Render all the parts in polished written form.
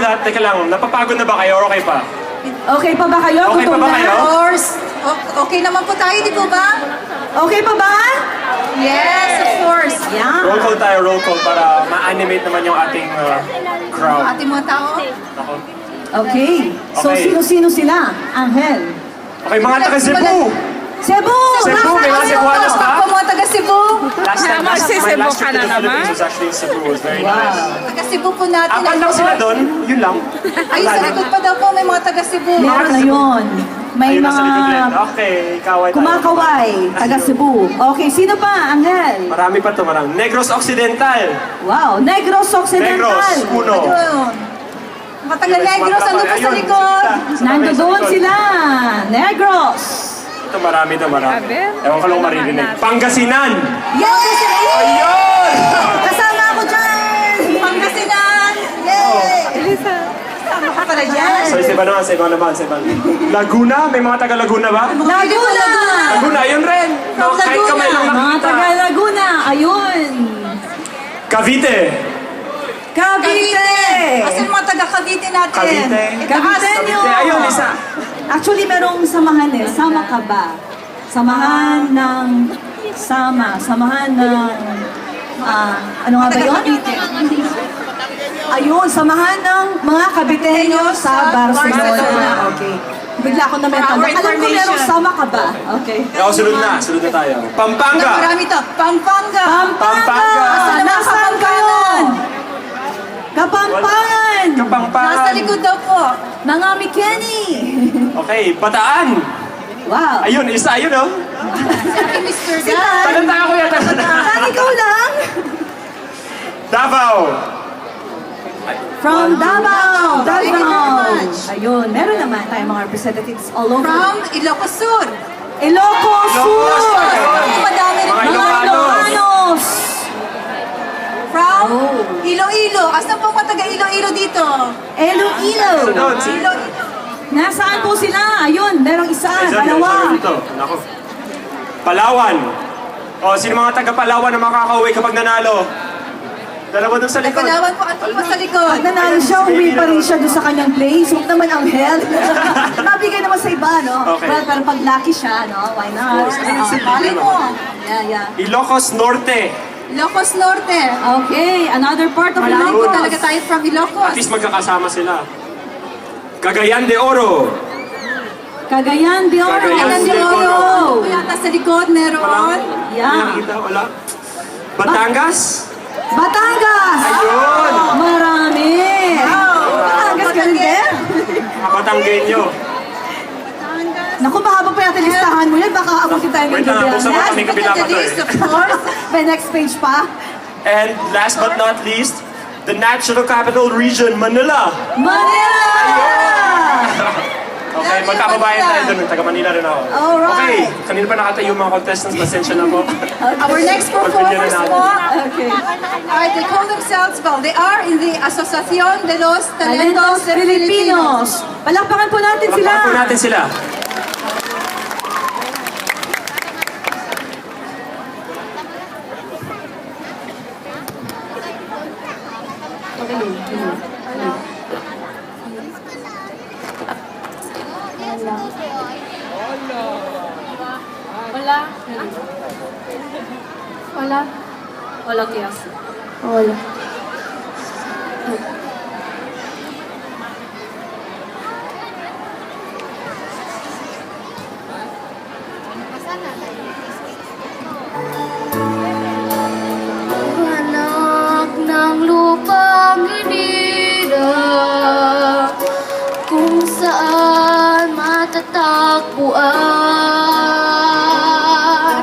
lahat, teka lang, napapagod na ba kayo? Okay pa? Okay pa ba kayo? Okay pa Gutom ba na? kayo? Of course. Okay naman po tayo, di po ba? Okay pa ba? Yes, of course. Yeah. Roll call tayo, roll call, para ma-animate naman yung ating crowd. Ating mga tao. Ako. Okay. So, Okay. sino-sino sila? Angel. Okay, mga taga Cebu! Cebu! Cebu, may mga Cebuanas ba? Ako mga taga Cebu. Last time, Naman, si Cebu my last trip ka to na the naman. Philippines was actually in Cebu. It was very nice. Taga Cebu po natin. Apat lang sila doon, yun lang. Ay, sa likod pa daw po may mga taga Cebu. Meron na yun. May Ayun, nasa likod din. mga Okay, kaway tayo. kumakaway, taga Cebu. Okay, sino pa? Angel. Marami pa to, marami. Negros Occidental. Wow, Negros Occidental. Negros, uno. Ayun. Mga taga Ayun, Negros, sumatrapan. ano po sa Ayun, likod? sa Nando tabi, doon sa likod. sila. Negros. Ito marami, ito marami. Sabi? Ewan ko lang maririnig. Pangasinan! Yes! Ayun! Kasama ako dyan! Pangasinan. Yay! Elisa. Sama ka pala dyan. So, sa iba naman, sa iba naman, sa iba. Laguna? May mga taga Laguna ba? Laguna! Laguna, ayun rin. No, kahit Laguna. kamay lang Mga nakita. taga Laguna, ayun. Cavite. Cavite! Kasi mga taga Cavite natin. Cavite. Cavite nyo! Ayun, isa. Actually, merong samahan eh. Sama ka ba? Samahan ng... Samahan ng... ano nga ba yun? Ayun, samahan ng mga Caviteño sa Barcelona. Okay. Bigla ako na mental. For our Alam ko merong information. sama ka ba? Okay. O, sunod na tayo. Pampanga. Marami to. Pampanga. Pampanga. Nasaan ka yun? Kapampangan! Nasa Kapampangan. likod daw po. Mga Mikeni! Okay, Bataan. Wow! Ayun, isa, ayun oh. Sabi Mr. Dan. Talanta ako yan. Saan ikaw lang? Davao. From Davao! Thank you very much. Ayun, meron naman tayong mga representatives all over. From Ilocos Sur. Ilocos Ilocos Sur! Sur. Ayun. Madami rin. Mga Mga Ilocanos. Ilocanos! From Oh. Iloilo. Asan po mga taga Iloilo dito? Iloilo! Sunod, si... Iloilo. Nasaan po sila? Ayun, merong isa, Ayun, dalawa. dito. Nako. Palawan. O, sino mga taga Palawan na makakauwi kapag nanalo? Dalawa doon sa likod. Palawan po at po sa likod. Pag nanalo siya, uwi pa rin siya doon sa kanyang place. Huwag naman ang hell. Nabigay naman sa iba, no? Okay. Well, pero pag lucky siya, no? Why not? Malay mo. Yeah. Ilocos Norte. Ilocos Norte. Okay, another part of Marami po Ilocos. talaga tayo from At Ilocos. least magkakasama sila. Cagayan de Oro. Cagayan de Oro. Cagayan de Oro. Yata sa likod meron. Yeah. Nakita, wala. Batangas. Batangas. Ayun. Marami. Batangas ka rin din? Kapatanggenyo. Naku, mahaba pa yata listahan mo yan. Baka abutin tayo ng Wait lang, gabi buksan mo kami kabila pa to eh. List, of course. May next page pa. And last but not least, the National Capital Region, Manila. Manila! Okay, magkababayan tayo doon. Taga Manila rin ako. Alright. Okay, kanina pa nakatayo mga contestants. Pasensya na po. Our next performers po, Okay. they call themselves, well, they are in the Asociación de los Talentos Talentos de Filipinos. Filipinos. Palakpakan po natin sila. Palakpakan po natin sila. Hola. Hola. Hola, ¿qué haces? Hola. Anak ng lupang hinira, kung saan matatagpuan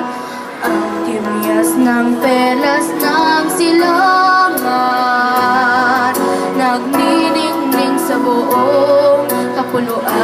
ang timyas ng pelas ng silangan, nagniningning sa buong kapuluan.